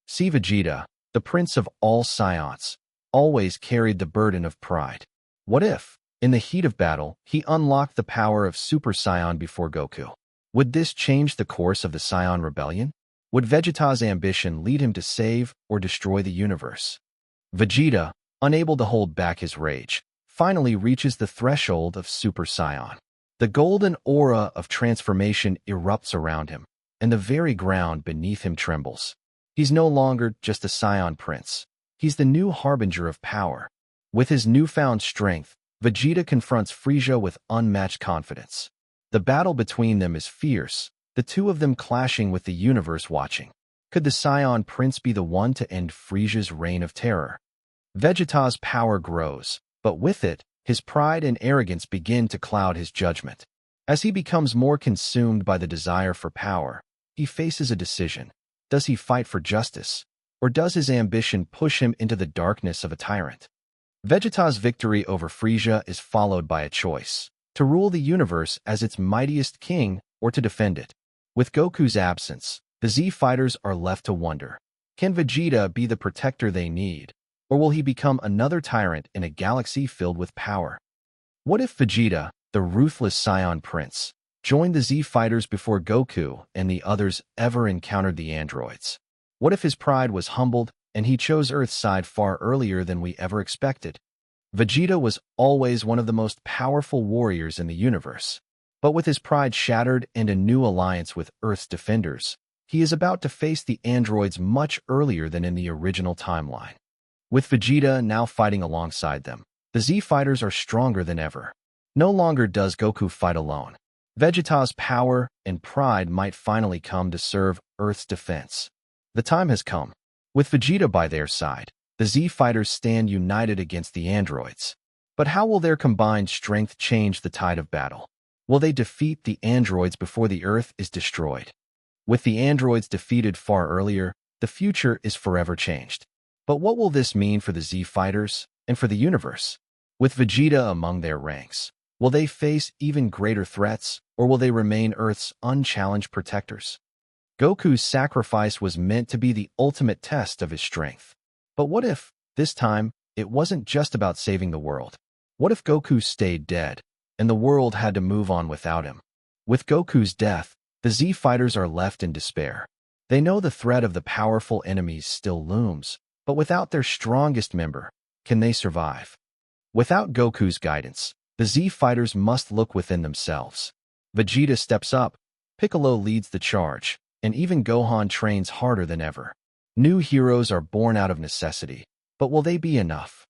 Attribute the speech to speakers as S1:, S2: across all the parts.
S1: See Vegeta, the prince of all Saiyans, always carried the burden of pride. What if, in the heat of battle, he unlocked the power of Super Saiyan before Goku? Would this change the course of the Saiyan rebellion? Would Vegeta's ambition lead him to save or destroy the universe? Vegeta, unable to hold back his rage, finally reaches the threshold of Super Saiyan. The golden aura of transformation erupts around him, and the very ground beneath him trembles. He's no longer just a Saiyan prince. He's the new harbinger of power. With his newfound strength, Vegeta confronts Frieza with unmatched confidence. The battle between them is fierce, the two of them clashing with the universe watching. Could the Saiyan prince be the one to end Frieza's reign of terror? Vegeta's power grows, but with it, his pride and arrogance begin to cloud his judgment. As he becomes more consumed by the desire for power, he faces a decision. Does he fight for justice, or does his ambition push him into the darkness of a tyrant? Vegeta's victory over Frieza is followed by a choice: to rule the universe as its mightiest king or to defend it. With Goku's absence, the Z fighters are left to wonder. Can Vegeta be the protector they need, or will he become another tyrant in a galaxy filled with power? What if Vegeta, the ruthless Saiyan prince, joined the Z fighters before Goku and the others ever encountered the androids? What if his pride was humbled and he chose Earth's side far earlier than we ever expected? Vegeta was always one of the most powerful warriors in the universe. But with his pride shattered and a new alliance with Earth's defenders, he is about to face the androids much earlier than in the original timeline. With Vegeta now fighting alongside them, the Z fighters are stronger than ever. No longer does Goku fight alone. Vegeta's power and pride might finally come to serve Earth's defense. The time has come. With Vegeta by their side, the Z fighters stand united against the androids. But how will their combined strength change the tide of battle? Will they defeat the androids before the Earth is destroyed? With the androids defeated far earlier, the future is forever changed. But what will this mean for the Z fighters and for the universe? With Vegeta among their ranks, will they face even greater threats, or will they remain Earth's unchallenged protectors? Goku's sacrifice was meant to be the ultimate test of his strength. But what if, this time, it wasn't just about saving the world? What if Goku stayed dead, and the world had to move on without him? With Goku's death, the Z fighters are left in despair. They know the threat of the powerful enemies still looms, but without their strongest member, can they survive? Without Goku's guidance, the Z fighters must look within themselves. Vegeta steps up, Piccolo leads the charge, and even Gohan trains harder than ever. New heroes are born out of necessity, but will they be enough?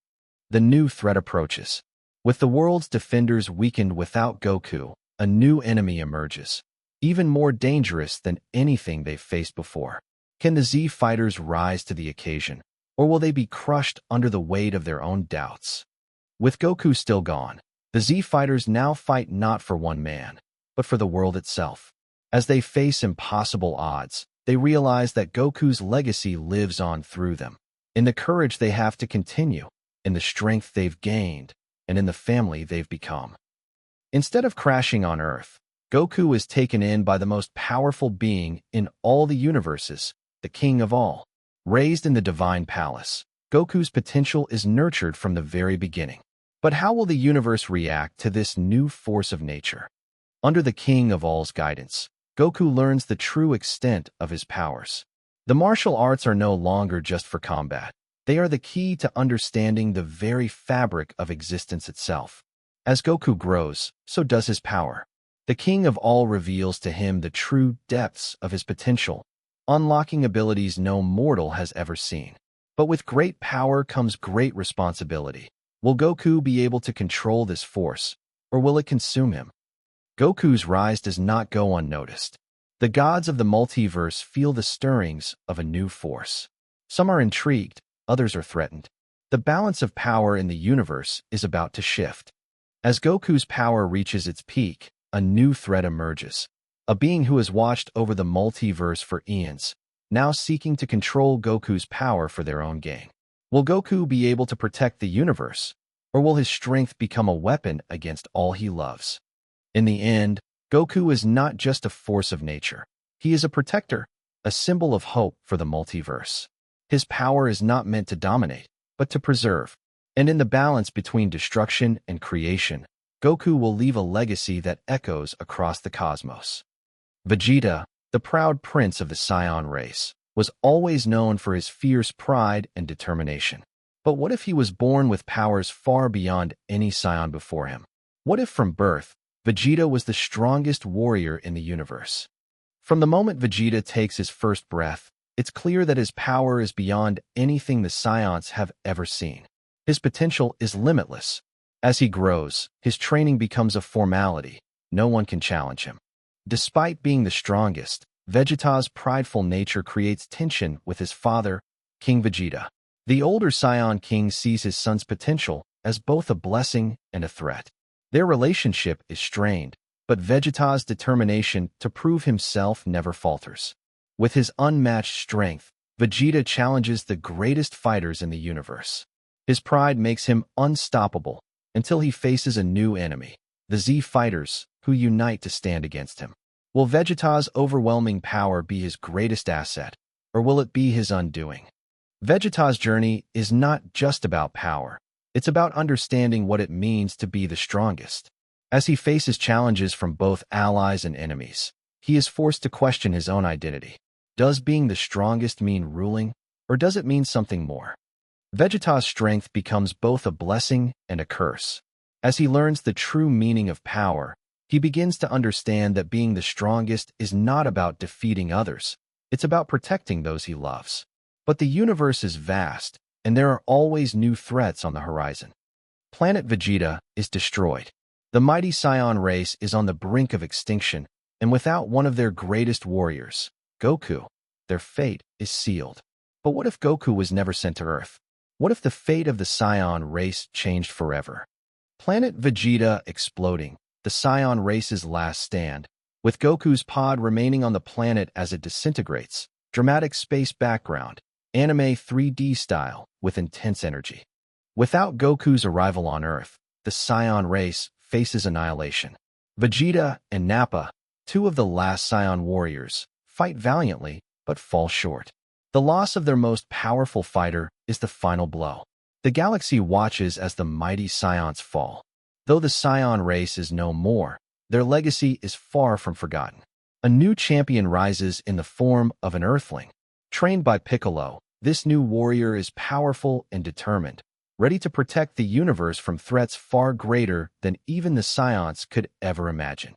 S1: The new threat approaches. With the world's defenders weakened without Goku, a new enemy emerges, even more dangerous than anything they've faced before. Can the Z fighters rise to the occasion, or will they be crushed under the weight of their own doubts? With Goku still gone, the Z fighters now fight not for one man, but for the world itself. As they face impossible odds, they realize that Goku's legacy lives on through them, in the courage they have to continue, in the strength they've gained, and in the family they've become. Instead of crashing on Earth, Goku is taken in by the most powerful being in all the universes, the king of all. Raised in the divine palace, Goku's potential is nurtured from the very beginning. But how will the universe react to this new force of nature? Under the king of all's guidance, Goku learns the true extent of his powers. The martial arts are no longer just for combat. They are the key to understanding the very fabric of existence itself. As Goku grows, so does his power. The king of all reveals to him the true depths of his potential, unlocking abilities no mortal has ever seen. But with great power comes great responsibility. Will Goku be able to control this force, or will it consume him? Goku's rise does not go unnoticed. The gods of the multiverse feel the stirrings of a new force. Some are intrigued, others are threatened. The balance of power in the universe is about to shift. As Goku's power reaches its peak, a new threat emerges. A being who has watched over the multiverse for eons, now seeking to control Goku's power for their own gain. Will Goku be able to protect the universe, or will his strength become a weapon against all he loves? In the end, Goku is not just a force of nature. He is a protector, a symbol of hope for the multiverse. His power is not meant to dominate, but to preserve. And in the balance between destruction and creation, Goku will leave a legacy that echoes across the cosmos. Vegeta, the proud prince of the Saiyan race, was always known for his fierce pride and determination. But what if he was born with powers far beyond any Saiyan before him? What if from birth, Vegeta was the strongest warrior in the universe? From the moment Vegeta takes his first breath, it's clear that his power is beyond anything the Saiyans have ever seen. His potential is limitless. As he grows, his training becomes a formality. No one can challenge him. Despite being the strongest, Vegeta's prideful nature creates tension with his father, King Vegeta. The older Saiyan king sees his son's potential as both a blessing and a threat. Their relationship is strained, but Vegeta's determination to prove himself never falters. With his unmatched strength, Vegeta challenges the greatest fighters in the universe. His pride makes him unstoppable until he faces a new enemy, the Z fighters, who unite to stand against him. Will Vegeta's overwhelming power be his greatest asset, or will it be his undoing? Vegeta's journey is not just about power. It's about understanding what it means to be the strongest. As he faces challenges from both allies and enemies, he is forced to question his own identity. Does being the strongest mean ruling, or does it mean something more? Vegeta's strength becomes both a blessing and a curse. As he learns the true meaning of power, he begins to understand that being the strongest is not about defeating others. It's about protecting those he loves. But the universe is vast, and there are always new threats on the horizon. Planet Vegeta is destroyed. The mighty Saiyan race is on the brink of extinction, and without one of their greatest warriors, Goku, their fate is sealed. But what if Goku was never sent to Earth? What if the fate of the Saiyan race changed forever? Planet Vegeta exploding, the Saiyan race's last stand, with Goku's pod remaining on the planet as it disintegrates. Dramatic space background, anime 3D style with intense energy. Without Goku's arrival on Earth, the Saiyan race faces annihilation. Vegeta and Nappa, two of the last Saiyan warriors, fight valiantly but fall short. The loss of their most powerful fighter is the final blow. The galaxy watches as the mighty Saiyans fall. Though the Saiyan race is no more, their legacy is far from forgotten. A new champion rises in the form of an Earthling. Trained by Piccolo, this new warrior is powerful and determined, ready to protect the universe from threats far greater than even the Saiyans could ever imagine.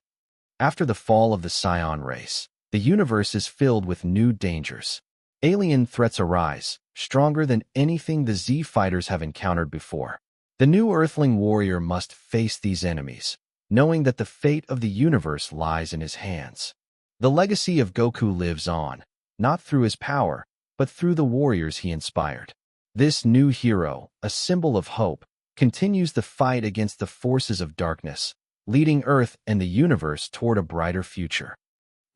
S1: After the fall of the Saiyan race, the universe is filled with new dangers. Alien threats arise, stronger than anything the Z fighters have encountered before. The new Earthling warrior must face these enemies, knowing that the fate of the universe lies in his hands. The legacy of Goku lives on, not through his power, but through the warriors he inspired. This new hero, a symbol of hope, continues the fight against the forces of darkness, leading Earth and the universe toward a brighter future.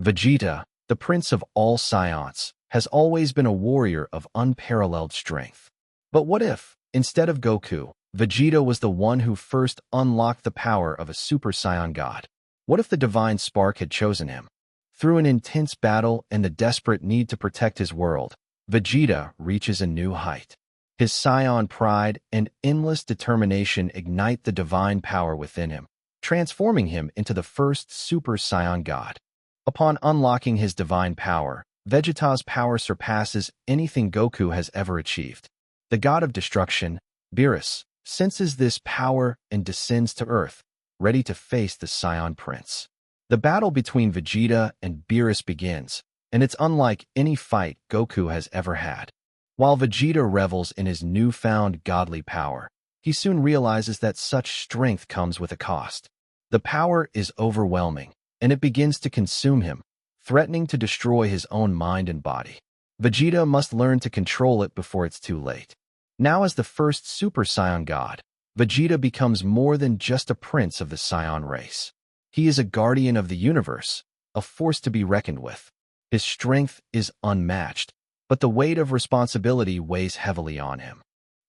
S1: Vegeta, the prince of all Saiyans, has always been a warrior of unparalleled strength. But what if, instead of Goku, Vegeta was the one who first unlocked the power of a Super Saiyan god? What if the divine spark had chosen him? Through an intense battle and the desperate need to protect his world, Vegeta reaches a new height. His Saiyan pride and endless determination ignite the divine power within him, transforming him into the first Super Saiyan god. Upon unlocking his divine power, Vegeta's power surpasses anything Goku has ever achieved. The god of destruction, Beerus, senses this power and descends to Earth, ready to face the Saiyan prince. The battle between Vegeta and Beerus begins, and it's unlike any fight Goku has ever had. While Vegeta revels in his newfound godly power, he soon realizes that such strength comes with a cost. The power is overwhelming, and it begins to consume him, threatening to destroy his own mind and body. Vegeta must learn to control it before it's too late. Now as the first Super Saiyan god, Vegeta becomes more than just a prince of the Saiyan race. He is a guardian of the universe, a force to be reckoned with. His strength is unmatched, but the weight of responsibility weighs heavily on him.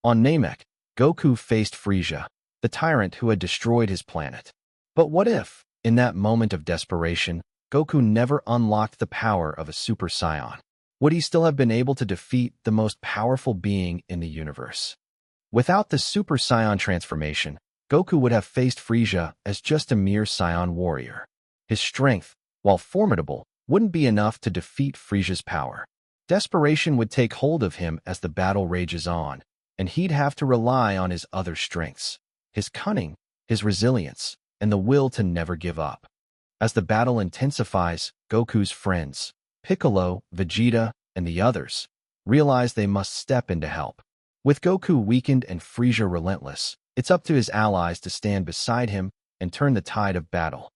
S1: On Namek, Goku faced Frieza, the tyrant who had destroyed his planet. But what if, in that moment of desperation, Goku never unlocked the power of a Super Saiyan? would he still have been able to defeat the most powerful being in the universe? Without the Super Saiyan transformation, Goku would have faced Frieza as just a mere Saiyan warrior. His strength, while formidable, wouldn't be enough to defeat Frieza's power. Desperation would take hold of him as the battle rages on, and he'd have to rely on his other strengths, his cunning, his resilience, and the will to never give up. As the battle intensifies, Goku's friends, Piccolo, Vegeta, and the others, realize they must step in to help. With Goku weakened and Frieza relentless, it's up to his allies to stand beside him and turn the tide of battle.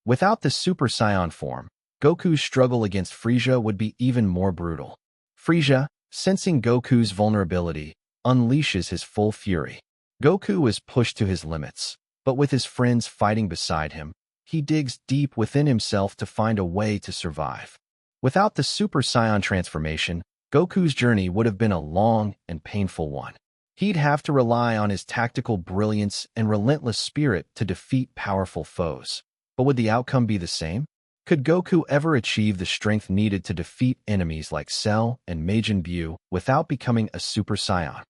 S1: Without the Super Saiyan form, Goku's struggle against Frieza would be even more brutal. Frieza, sensing Goku's vulnerability, unleashes his full fury. Goku is pushed to his limits, but with his friends fighting beside him, he digs deep within himself to find a way to survive. Without the Super Saiyan transformation, Goku's journey would have been a long and painful one. He'd have to rely on his tactical brilliance and relentless spirit to defeat powerful foes. But would the outcome be the same? Could Goku ever achieve the strength needed to defeat enemies like Cell and Majinbuu without becoming a Super Saiyan?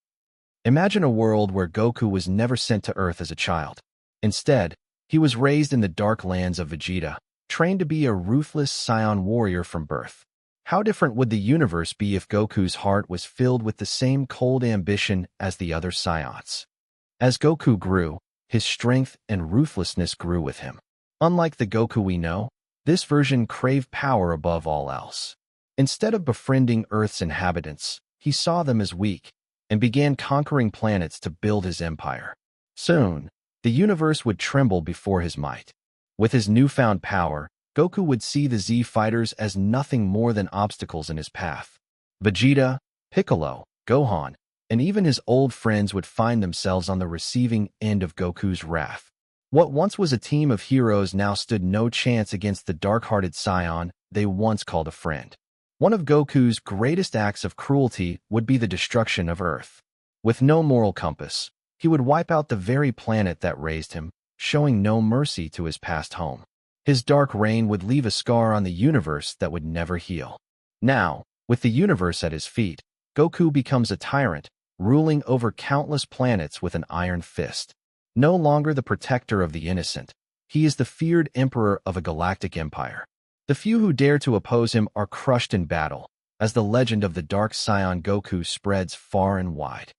S1: Imagine a world where Goku was never sent to Earth as a child. Instead, he was raised in the dark lands of Vegeta, trained to be a ruthless Saiyan warrior from birth. How different would the universe be if Goku's heart was filled with the same cold ambition as the other Saiyans? As Goku grew, his strength and ruthlessness grew with him. Unlike the Goku we know, this version craved power above all else. Instead of befriending Earth's inhabitants, he saw them as weak and began conquering planets to build his empire. Soon, the universe would tremble before his might. With his newfound power, Goku would see the Z fighters as nothing more than obstacles in his path. Vegeta, Piccolo, Gohan, and even his old friends would find themselves on the receiving end of Goku's wrath. What once was a team of heroes now stood no chance against the dark-hearted Saiyan they once called a friend. One of Goku's greatest acts of cruelty would be the destruction of Earth. With no moral compass, he would wipe out the very planet that raised him, showing no mercy to his past home. His dark reign would leave a scar on the universe that would never heal. Now, with the universe at his feet, Goku becomes a tyrant, ruling over countless planets with an iron fist. No longer the protector of the innocent, he is the feared emperor of a galactic empire. The few who dare to oppose him are crushed in battle, as the legend of the Dark Saiyan Goku spreads far and wide.